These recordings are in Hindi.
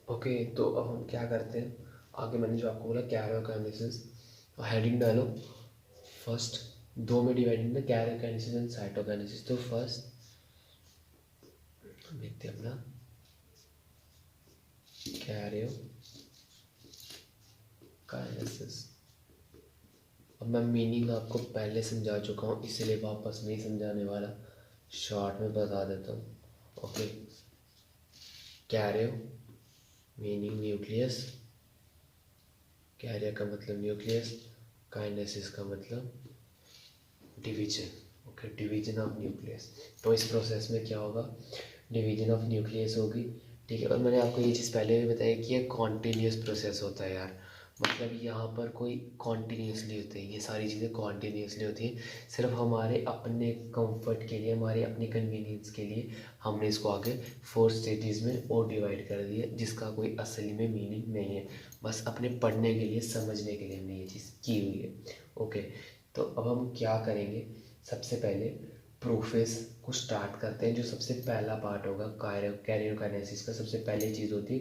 ओके, तो अब हम क्या करते हैं, आगे मैंने जो आपको बोला कैरियोकाइनेसिस, हेडिंग डालो फर्स्ट, दो में डिवाइडेड ना, कैरियोकाइनेसिस एंड साइटोकाइनेसिस। तो फर्स्ट देखते हैं अपना कैरियोकाइनेसिस। अब मैं मीनिंग आपको पहले समझा चुका हूँ, इसलिए वापस नहीं समझाने वाला, शॉर्ट में बता देता हूँ। ओके, कैरियो मीनिंग न्यूक्लियस, कैरियर का मतलब न्यूक्लियस, काइनेसिस का मतलब division. Okay, division of nucleus. तो इस प्रोसेस में क्या होगा, डिवीजन ऑफ न्यूक्लियस होगी। ठीक है, और मैंने आपको ये चीज़ पहले भी बताया कि ये कॉन्टीन्यूस प्रोसेस होता है यार, मतलब यहाँ पर कोई कॉन्टीन्यूसली होते हैं, ये सारी चीज़ें कॉन्टीन्यूसली होती हैं। सिर्फ हमारे अपने कंफर्ट के लिए, हमारे अपने कन्वीनियंस के लिए हमने इसको आगे 4 स्टेजेस में और डिवाइड कर दिया, जिसका कोई असली में मीनिंग नहीं है, बस अपने पढ़ने के लिए, समझने के लिए हमने ये चीज़ की हुई है। ओके, तो अब हम क्या करेंगे, सबसे पहले प्रोफेस को स्टार्ट करते हैं। जो सबसे पहला पार्ट होगा कैरियोकाइनेसिस का, सबसे पहली चीज़ होती है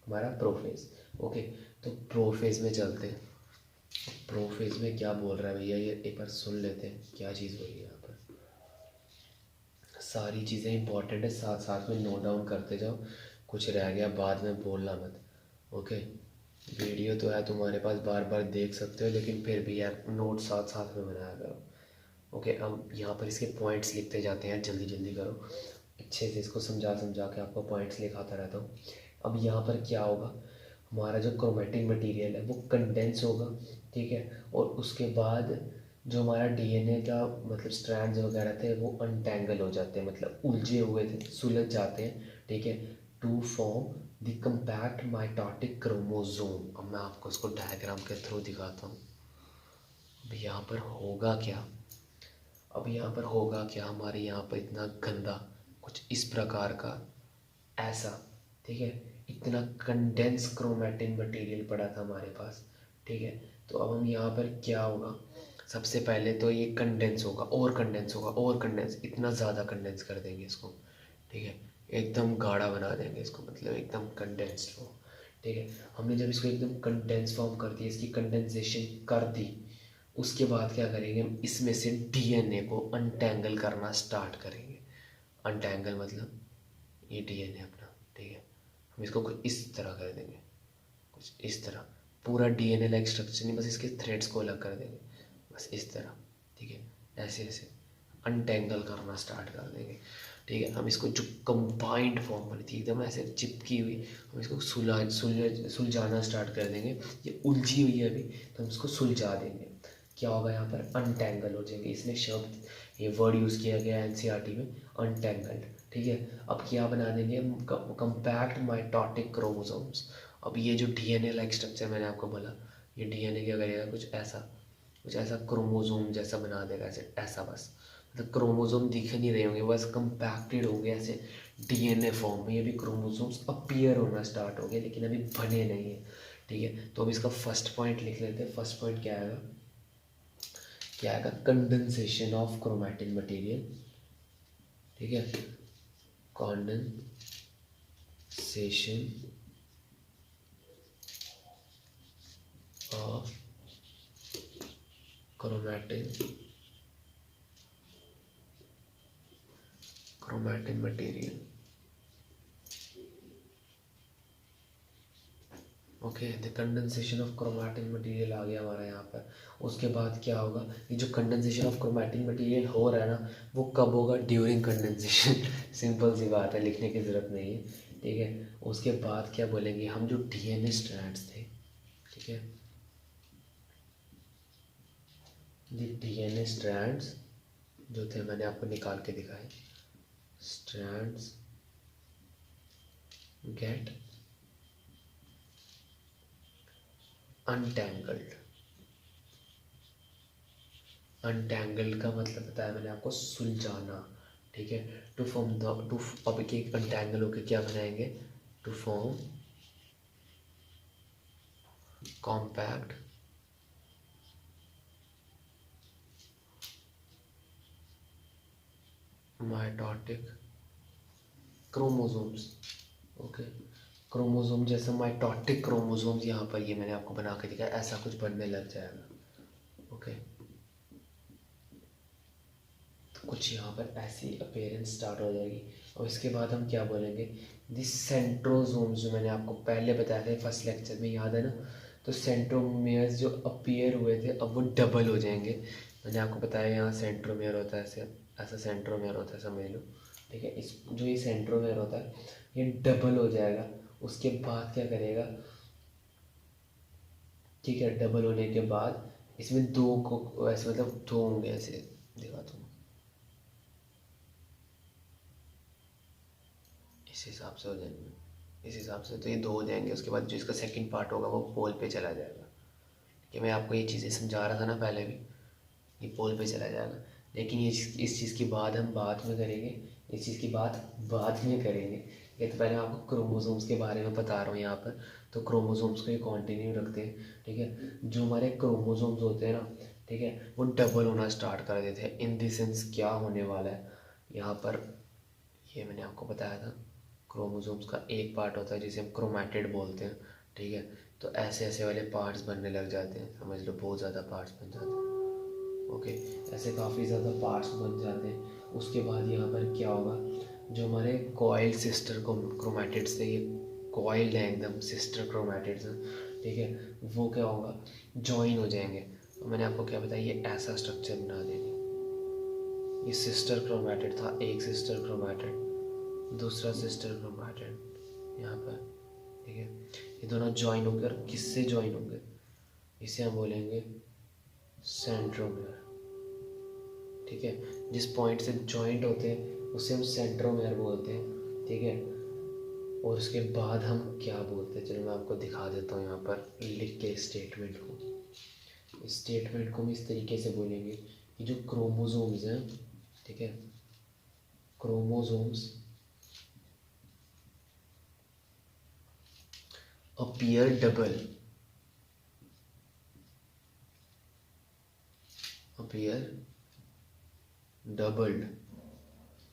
हमारा प्रोफेस। ओके, तो प्रोफेस में चलते हैं। प्रोफेस में क्या बोल रहा है भैया, ये एक बार सुन लेते हैं क्या चीज़ बोली है यहाँ पर। सारी चीज़ें इंपॉर्टेंट है, साथ साथ में नोट डाउन करते जाओ, कुछ रह गया बाद में बोलना मत। ओके, वीडियो तो है तुम्हारे पास, बार बार देख सकते हो, लेकिन फिर भी यार नोट साथ साथ में बनाया करो। ओके, अब यहाँ पर इसके पॉइंट्स लिखते जाते हैं, जल्दी जल्दी करो, अच्छे से इसको समझा समझा के आपको पॉइंट्स लिखाता रहता हूँ। अब यहाँ पर क्या होगा, हमारा जो क्रोमेटिक मटेरियल है वो कंडेंस होगा। ठीक है, और उसके बाद जो हमारा डीएनए का मतलब स्ट्रैंड्स वगैरह थे वो अनटेंगल हो जाते हैं, मतलब उलझे हुए थे, सुलझ जाते हैं। ठीक है, to form the compact mitotic chromosome. अब मैं आपको इसको डायग्राम के थ्रू दिखाता हूँ। अब यहाँ पर होगा क्या, अब यहाँ पर होगा क्या, हमारे यहाँ पर इतना गंदा कुछ इस प्रकार का ऐसा, ठीक है, इतना कंडेंस क्रोमेटिन मटेरियल पड़ा था हमारे पास। ठीक है, तो अब हम यहाँ पर क्या होगा, सबसे पहले तो ये कंडेंस होगा और कंडेंस होगा और कंडेंस, इतना ज़्यादा कंडेंस कर देंगे इसको। ठीक है, एकदम गाढ़ा बना देंगे इसको, मतलब एकदम कंडेंस्ड हो। ठीक है, हमने जब इसको एकदम कंडेंस फॉर्म कर दिया, इसकी कंडेंसेशन कर दी, उसके बाद क्या करेंगे, हम इसमें से डीएनए को अनटैंगल करना स्टार्ट करेंगे। अनटैंगल मतलब ये डीएनए अपना। ठीक है, हम इसको कुछ इस तरह कर देंगे, कुछ इस तरह, पूरा डीएनए लाइक स्ट्रक्चर नहीं, बस इसके थ्रेड्स को अलग कर देंगे, बस इस तरह। ठीक है, ऐसे ऐसे अनटेंगल करना स्टार्ट कर देंगे। ठीक है, हम इसको जो कंबाइंड फॉर्म बनी थी एकदम ऐसे चिपकी हुई, हम इसको सुलझाना स्टार्ट कर देंगे। ये उलझी हुई है अभी, तो हम इसको सुलझा देंगे। क्या होगा, यहाँ पर अनटेंगल हो जाएंगे, इसमें शब्द, ये वर्ड यूज़ किया गया है एनसीईआरटी में, अनटेंगल्ड। ठीक है, अब क्या बना देंगे हम, कम्पैक्ट माइटोटिक क्रोमोसोम्स। अब ये जो डीएनए लाइक स्ट्रक्चर मैंने आपको बोला, ये डीएनए क्या करेगा, कुछ ऐसा क्रोमोसोम जैसा बना देगा, ऐसे ऐसा, बस मतलब क्रोमोसोम दिख नहीं रहे होंगे, बस कंपैक्टेड होंगे ऐसे डीएनए फॉर्म में। ये भी क्रोमोसोम्स अपीयर होना स्टार्ट हो गए, लेकिन अभी बने नहीं है। ठीक है, तो अब इसका फर्स्ट पॉइंट लिख लेते हैं। फर्स्ट पॉइंट क्या आएगा, क्या आएगा, कंडेंसेशन ऑफ क्रोमैटिन मटेरियल। ठीक है, condensation of chromatin material. Okay, the condensation of chromatin material आ गया हमारा यहाँ पर। उसके बाद क्या होगा, ये जो कंडेंसेशन ऑफ क्रोमैटिन मटेरियल हो रहा है ना, वो कब होगा, ड्यूरिंग कंडेंसेशन। सिंपल सी बात है, लिखने की ज़रूरत नहीं है। ठीक है, उसके बाद क्या बोलेंगे हम, जो डीएनए स्ट्रैंड्स थे, ठीक है, द डीएनए स्ट्रैंड्स जो थे मैंने आपको निकाल के दिखाए, स्ट्रैंड्स गेट अनटैंगल्ड। अनटैंगल्ड का मतलब बताया मैंने आपको, सुलझाना। ठीक है, टू फॉर्म द टू, अब एक अनटैंगल होकर क्या बनाएंगे, to form compact mitotic chromosomes. Okay, chromosome जैसा माइटोटिक क्रोमोसोम्स यहाँ पर ये मैंने आपको बना के दिखाया, ऐसा कुछ बनने लग जाएगा। ओके, तो कुछ यहाँ पर ऐसी अपीयरेंस स्टार्ट हो जाएगी। और इसके बाद हम क्या बोलेंगे, दिस सेंट्रोसोम्स, जो मैंने आपको पहले बताया था फर्स्ट लेक्चर में, याद है ना। तो सेंट्रोमियर्स जो अपीयर हुए थे अब वो डबल हो जाएंगे। मैंने आपको बताया यहाँ सेंट्रोमियर होता है, ऐसे ऐसा सेंट्रोमियर होता है, समझ लो। ठीक है, इस जो ये सेंट्रोमियर होता है ये डबल हो जाएगा। उसके बाद क्या करेगा, ठीक है, डबल होने के बाद इसमें दो को ऐसे मतलब दो होंगे, ऐसे दिखाता हूँ, इस हिसाब से हो जाएंगे, इस हिसाब से। तो ये दो हो जाएंगे, उसके बाद जो इसका सेकंड पार्ट होगा वो पोल पे चला जाएगा। कि मैं आपको ये चीज़ें समझा रहा था ना पहले भी, ये पोल पे चला जाएगा। लेकिन ये इस चीज़ की बात हम बाद में करेंगे, इस चीज़ की बात बाद में करेंगे। ये तो पहले आपको क्रोमोसोम्स के बारे में बता रहा हूँ यहाँ पर। तो क्रोमोसोम्स को ये कंटिन्यू रखते हैं, ठीक है। जो हमारे क्रोमोसोम्स होते हैं ना, ठीक है, वो डबल होना स्टार्ट कर देते हैं। इन द सेंस क्या होने वाला है यहाँ पर, ये मैंने आपको बताया था। क्रोमोसोम्स का एक पार्ट होता है जिसे हम क्रोमैटिड बोलते हैं, ठीक है। तो ऐसे ऐसे वाले पार्ट्स बनने लग जाते हैं, समझ लो बहुत ज़्यादा पार्ट्स बन जाते हैं। ओके, ऐसे काफ़ी ज़्यादा पार्ट्स बन जाते हैं। उसके बाद यहाँ पर क्या होगा, जो हमारे कॉइल सिस्टर क्रोमैटिड्स थे, ये कॉइल्ड है एकदम, सिस्टर क्रोमैटिड्स हैं, ठीक है। वो क्या होगा, जॉइन हो जाएंगे। तो मैंने आपको क्या बताया, ये ऐसा स्ट्रक्चर बना देंगे। ये सिस्टर क्रोमैटिड था, एक सिस्टर क्रोमैटिड, दूसरा सिस्टर क्रोमैटिड यहाँ पर, ठीक है। ये दोनों जॉइन होंगे, और किससे जॉइन होंगे, इसे हम बोलेंगे सेंट्रोमियर, ठीक है। जिस पॉइंट से जॉइंट होते हैं उसे हम सेंट्रोमियर बोलते हैं, ठीक है। और उसके बाद हम क्या बोलते हैं, चलो मैं आपको दिखा देता हूँ यहाँ पर लिख के स्टेटमेंट को। इस स्टेटमेंट को हम इस तरीके से बोलेंगे कि जो क्रोमोसोम्स हैं, ठीक है, chromosomes appear double, appear doubled,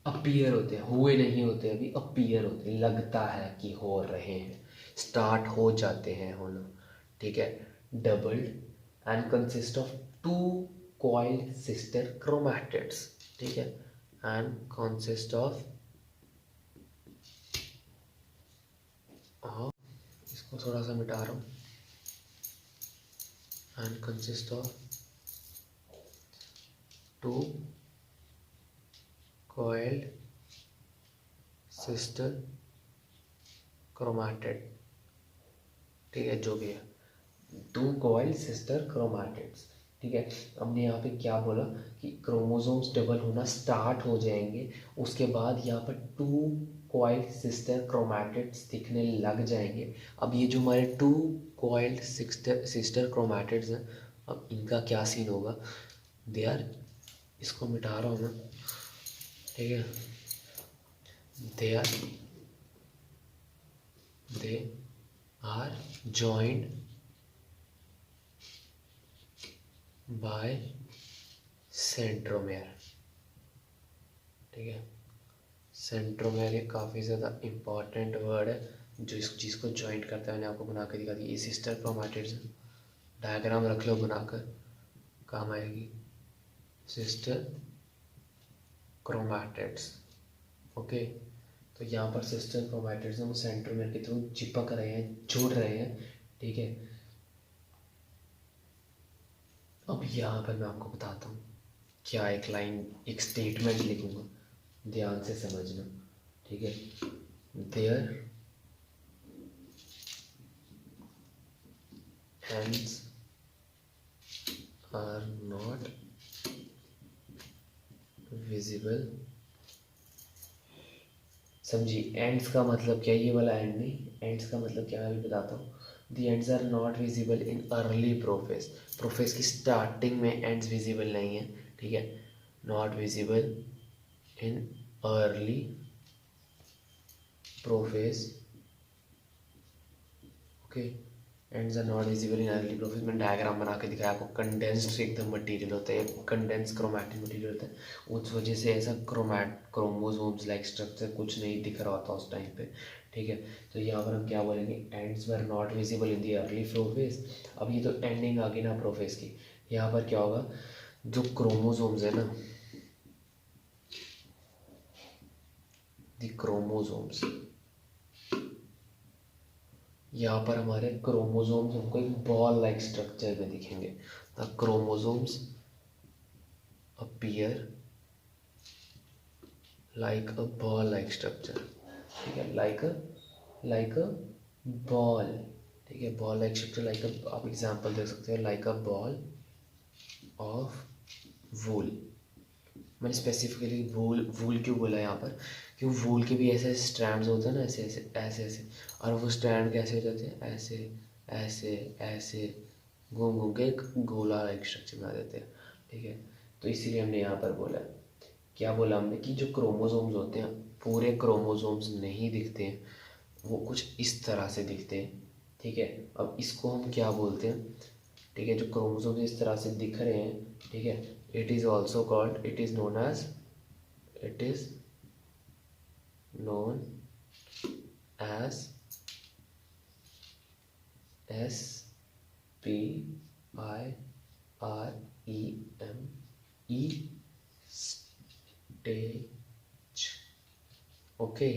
appear होते हैं, हुए नहीं होते अभी, अपीयर होते हैं, लगता है कि हो रहे हैं, स्टार्ट हो जाते हैं होना, ठीक है। Doubled and consist of two coiled sister chromatids, ठीक है, एंड कंसिस्ट ऑफ, इसको थोड़ा सा मिटा रहा हूँ, and consist of two coiled sister chromatid, ठीक है, जो भी है, टू कॉइल्ड सिस्टर क्रोमैटिड्स, ठीक है। हमने यहाँ पे क्या बोला कि क्रोमोसोम्स डबल होना स्टार्ट हो जाएंगे, उसके बाद यहाँ पर टू कॉइल्ड सिस्टर क्रोमैटिड्स दिखने लग जाएंगे। अब ये जो हमारे टू कॉइल्ड सिस्टर क्रोमैटिड्स हैं, अब इनका क्या सीन होगा, दे आर, इसको मिटा रहा हूँ मैं, ठीक है, they are joined by centromere, ठीक है। सेंट्रोमेयर ये काफ़ी ज़्यादा इम्पॉर्टेंट वर्ड है, जो इस चीज़ को ज्वाइंट करता है। मैंने आपको बना के दिखा दी, ये सिस्टर क्रोमैटिड्स, डायग्राम रख लो बनाकर, काम आएगी, सिस्टर क्रोमैटिड्स, ओके। तो यहाँ पर सिस्टर क्रोमैटिड्स वो सेंट्रोमेयर के थ्रू चिपक रहे हैं, जुड़ रहे हैं, ठीक है। अब यहाँ पर मैं आपको बताता हूँ क्या, एक लाइन, एक स्टेटमेंट लिखूँगा, ध्यान से समझना, ठीक है। Their ends are not visible, समझी, एंड्स का मतलब क्या, ये वाला एंड नहीं, एंड्स का मतलब क्या मैं अभी बताता हूँ। The ends are not visible in early prophase, prophase की स्टार्टिंग में एंड्स विजिबल नहीं है, ठीक है। Not visible in early prophase, okay. Ends are not visible in early prophase, मैंने डायग्राम बना के दिखाया आपको। कंडेंस्ड एकदम मटेरियल होता है, कंडेंस क्रोमैटिक मटेरियल होता है, उस वजह से ऐसा क्रोमोसोम्स लाइक स्ट्रक्चर कुछ नहीं दिख रहा होता उस टाइम पे, ठीक है। तो यहाँ पर हम क्या बोलेंगे, ends were not visible in the early prophase. अब ये तो एंडिंग आ गई ना प्रोफेज की। यहाँ पर क्या होगा, जो क्रोमोसोम्स है ना, द क्रोमोसोम्स, यहाँ पर हमारे क्रोमोसोम्स हमको एक बॉल लाइक स्ट्रक्चर में दिखेंगे। The chromosomes appear like a ball like structure, ठीक है, लाइक अ बॉल, ठीक है, बॉल लाइक स्ट्रक्चर, लाइक अ, आप एग्जांपल दे सकते हो, like a ball of wool. मैंने स्पेसिफिकली वूल वूल क्यों बोला यहाँ पर, क्योंकि वूल के भी ऐसे स्ट्रैंड्स होते हैं ना, ऐसे ऐसे ऐसे ऐसे, और वो स्ट्रैंड कैसे हो जाते हैं, ऐसे ऐसे ऐसे घूम घूम के एक गोला लाइक स्ट्रक्चर बना देते हैं, ठीक है। तो इसीलिए हमने यहाँ पर बोला, क्या बोला हमने, कि जो क्रोमोसोम्स होते हैं पूरे क्रोमोसोम्स नहीं दिखते हैं, वो कुछ इस तरह से दिखते हैं, ठीक है। अब इसको हम क्या बोलते हैं, ठीक है, जो क्रोमोसोम्स इस तरह से दिख रहे हैं, ठीक है, it is also called, it is known as, it is known as SPIREM stage, okay.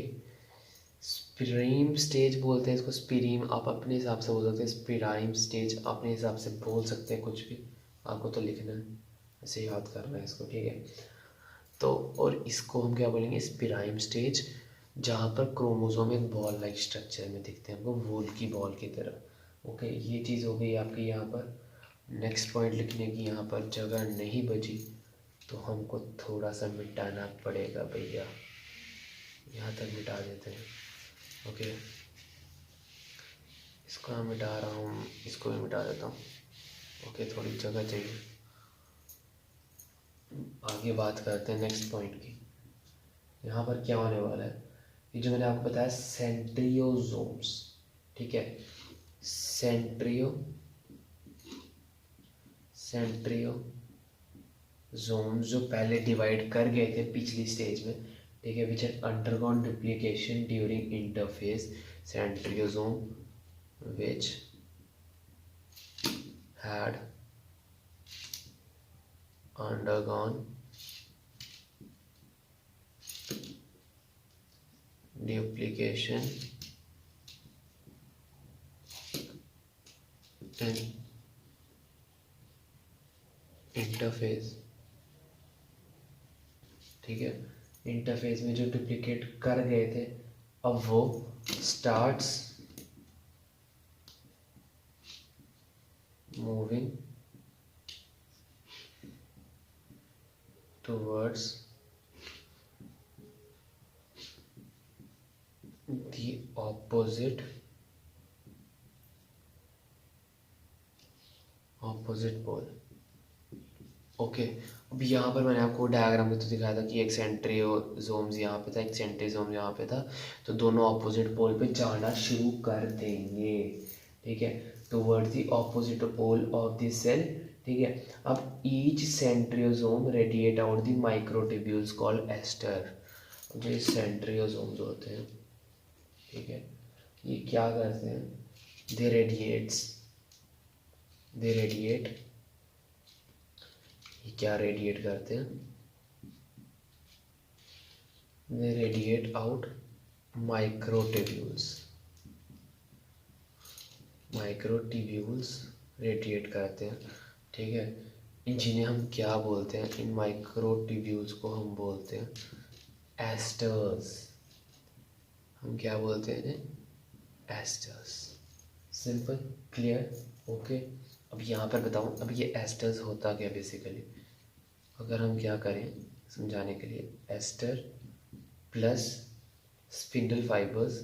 Spireme stage बोलते हैं इसको, स्पिरीम आप अपने हिसाब से बोल सकते हैं, स्पिराइम स्टेज अपने हिसाब से बोल सकते हैं, कुछ भी आपको तो लिखना है, ऐसे याद करना है इसको, ठीक है। तो और इसको हम क्या बोलेंगे, स्पिराइम स्टेज, जहाँ पर क्रोमोसोम एक बॉल लाइक स्ट्रक्चर में दिखते हैं हमको, वूल की बॉल की तरह, ओके। ये चीज़ हो गई आपकी यहाँ पर। नेक्स्ट पॉइंट लिखने की यहाँ पर जगह नहीं बची, तो हमको थोड़ा सा मिटाना पड़ेगा भैया, यहाँ तक मिटा देते हैं, ओके। इसको मैं मिटा रहा हूँ, इसको भी मिटा देता हूँ, ओके, थोड़ी जगह चाहिए। आगे बात करते हैं नेक्स्ट पॉइंट की। यहाँ पर क्या होने वाला है, ये जो मैंने आपको बताया सेंट्रियोसोम्स, ठीक है, सेंट्रियोसोम्स जो पहले डिवाइड कर गए थे पिछली स्टेज में, ठीक है, which had undergone duplication during interphase, centrosome which had undergone duplication in interface, ठीक है, इंटरफेस में जो डुप्लीकेट कर गए थे, अब वो starts moving towards the opposite pole, okay. अब यहाँ पर मैंने आपको डायग्राम में तो दिखाया था कि एक सेंट्रियोसोम्स यहाँ पे था, एक सेंट्रियोसोम यहाँ पे था, तो दोनों ऑपोजिट पोल पे जाना शुरू कर देंगे, ठीक है, towards the opposite pole of the cell, ठीक है। अब each centrosome radiate out the microtubules called aster. जो सेंट्रियोसोम्स होते हैं, ठीक है, ये क्या करते हैं, दे रेडिएट, ये क्या रेडिएट करते हैं, दे रेडिएट आउट माइक्रोट्यूब्यूल्स रेडिएट करते हैं, ठीक है। जिन्हें हम क्या बोलते हैं, इन माइक्रोट्यूब्यूल्स को हम बोलते हैं एस्टर्स, हम क्या बोलते हैं इन्हें, एस्टर्स, सिंपल, क्लियर, ओके। अब यहाँ पर बताऊँ, अब ये एस्टर्स होता क्या बेसिकली, अगर हम क्या करें समझाने के लिए, aster plus spindle fibres,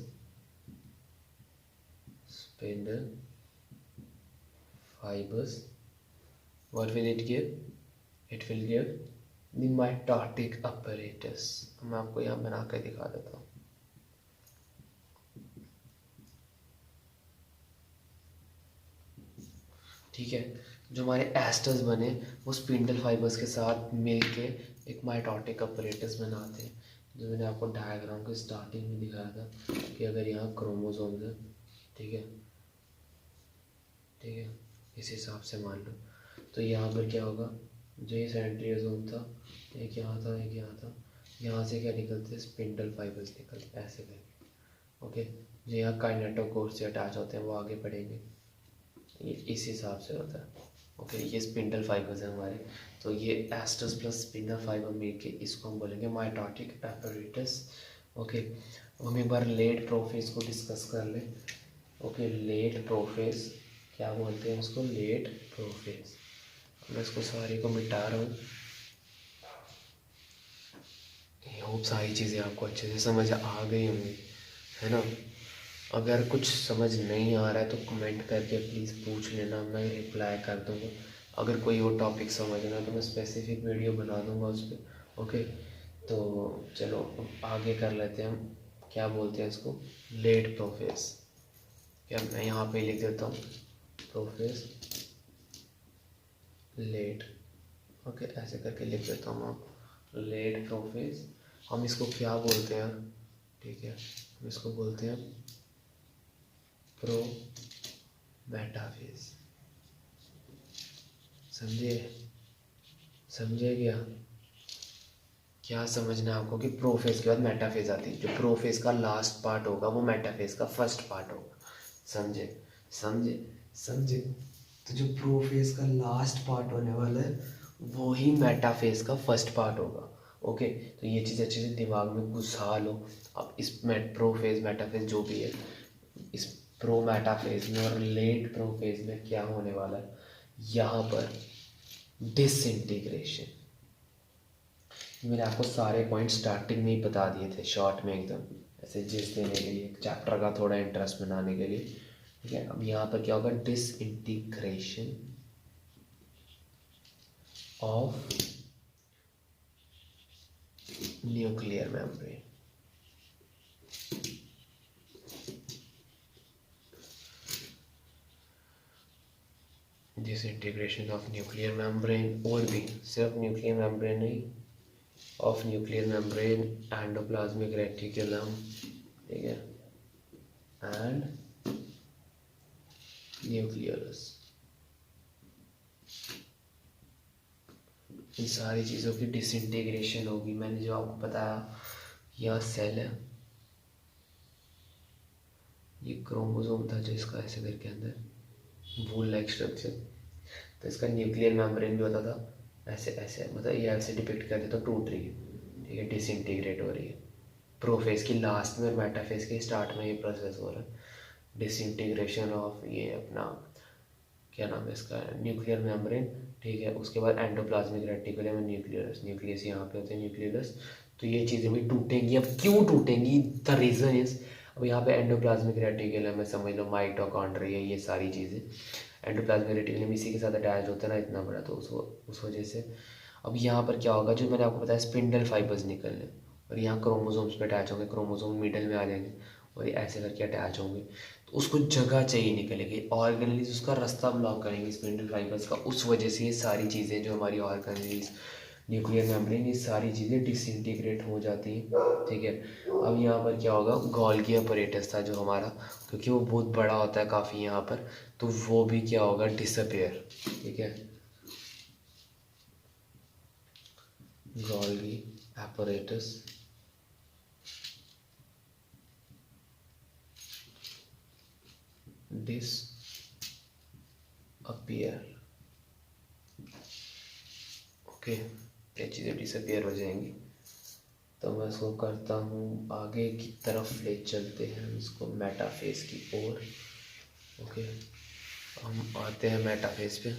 what will it give, it will give the mitotic apparatus। मैं आपको यहाँ बना कर दिखा देता हूँ, ठीक है। जो हमारे एस्टर्स बने वो स्पिंडल फाइबर्स के साथ मिलके एक माइटोटिक अपरेटस बनाते हैं, जो मैंने आपको डायग्राम के स्टार्टिंग में दिखाया था कि अगर यहाँ क्रोमोसोम्स है, ठीक है, ठीक है, इस हिसाब से मान लो, तो यहाँ पर क्या होगा, जो ये सेंट्रियोसोम था, एक यहाँ था, एक यहाँ था, यहाँ से क्या निकलते, स्पिंडल फाइबर्स निकलते ऐसे करके, ओके। जो यहाँ काइनेटोकोर से अटैच होते हैं वो आगे पढ़ेंगे, ये इस हिसाब से होता है, ओके। ये स्पिंडल फाइबर्स हैं हमारे, तो ये एस्टस प्लस स्पिंडल फाइबर मिल के इसको हम बोलेंगे माइटोटिक एपैरेटस, ओके। हम एक बार लेट प्रोफेज को डिस्कस कर लें, ओके। लेट प्रोफेज क्या बोलते हैं उसको, लेट प्रोफेज। मैं इसको सारी को मिटा रहा हूँ, होप सारी चीज़ें आपको अच्छे से समझ आ गई होंगी, है ना। अगर कुछ समझ नहीं आ रहा है तो कमेंट करके प्लीज़ पूछ लेना, मैं रिप्लाई कर दूँगा। अगर कोई और टॉपिक समझना है तो मैं स्पेसिफिक वीडियो बना दूँगा उस पर, ओके। तो चलो आगे कर लेते हैं हम, क्या बोलते हैं इसको, लेट प्रोफेस। क्या मैं यहाँ पे लिख देता हूँ, प्रोफेस लेट, ओके, ऐसे करके लिख देता हूँ आप, लेट प्रोफेस। हम इसको क्या बोलते हैं, ठीक है, हम इसको बोलते हैं प्रो मेटाफेज। समझे, समझे क्या समझना है आपको कि प्रोफेज के बाद मेटाफेज आती है, जो प्रोफेज का लास्ट पार्ट होगा वो मेटाफेज का फर्स्ट पार्ट होगा। समझे, समझे, समझे। तो जो प्रोफेज का लास्ट पार्ट होने वाला है वो ही मेटाफेज का फर्स्ट पार्ट होगा, ओके। तो ये चीज़ अच्छे से दिमाग में घुसा लो। अब इस प्रोफेज मेटाफेज जो भी है, इस प्रो मेटाफेज में और लेट प्रोफेज में क्या होने वाला है, यहाँ पर डिसइंटीग्रेशन। मैंने आपको सारे पॉइंट स्टार्टिंग में ही बता दिए थे शॉर्ट में एकदम, ऐसे जिस देने के लिए, चैप्टर का थोड़ा इंटरेस्ट बनाने के लिए, ठीक है। अब यहाँ पर क्या होगा, disintegration of nuclear membrane. Disintegration of nuclear membrane, और भी सिर्फ न्यूक्लियर मेम्ब्रेन नहीं, of nuclear membrane, endoplasmic reticulum, ठीक है, एंड न्यूक्लियस। इन सारी चीज़ों की डिसइंटीग्रेशन होगी। मैंने जो आपको बताया, यह सेल है, ये क्रोमोसोम था जो इसका ऐसे करके अंदर वूल लाइक स्ट्रक्चर, तो इसका न्यूक्लियर मेम्ब्रेन भी होता था ऐसे ऐसे, मतलब ये ऐसे डिपिक्ट करते तो टूट रही है, ठीक है, डिसइंटीग्रेट हो रही है। प्रोफेज की लास्ट में और मेटाफेज के स्टार्ट में ये प्रोसेस हो रहा है, डिसइंटीग्रेशन ऑफ ये अपना क्या नाम है इसका, न्यूक्लियर मेम्ब्रेन, ठीक है। उसके बाद एंडोप्लाज्मिक रेटिकुलम में न्यूक्लियस, न्यूक्लियस यहाँ पे होते हैं न्यूक्लियस। तो ये चीज़ें भी टूटेंगी। अब क्यों टूटेंगी, द रीज़न इज, अब यहाँ पे एंडोप्लाज्मिक रेटिकुलम में समझ लो माइटोकॉन्ड्रिया, ये सारी चीज़ें, एंडोप्लाज्मिक रेटिकुलम इसी के साथ अटैच होता है ना इतना बड़ा, तो उस वजह से अब यहाँ पर क्या होगा, जो मैंने आपको बताया स्पिंडल फाइबर्स निकलने, और यहाँ क्रोमोसोम्स पे अटैच होंगे, क्रोमोसोम मिडल में आ जाएंगे और ये ऐसे करके अटैच होंगे, तो उसको जगह चाहिए निकलेगी, ऑर्गेनलीज उसका रास्ता ब्लॉक करेंगे स्पिंडल फाइबर्स का। उस वजह से ये सारी चीज़ें जो हमारी ऑर्गेनलीज, न्यूक्लियर मेम्ब्रेन, ये सारी चीज़ें डिसइंटीग्रेट हो जाती हैं, ठीक है। अब यहाँ पर क्या होगा, गोल्गी अपैरेटस था जो हमारा, क्योंकि वो बहुत बड़ा होता है काफ़ी यहाँ पर, तो वो भी क्या होगा, डिसअपेयर, ठीक है। Golgi apparatus disappear, okay. ये चीज़ें डिसअपियर हो जाएंगी। तो मैं इसको करता हूँ आगे की तरफ ले चलते हैं इसको मेटाफेज की ओर, ओके। हम आते हैं मेटाफेज पे।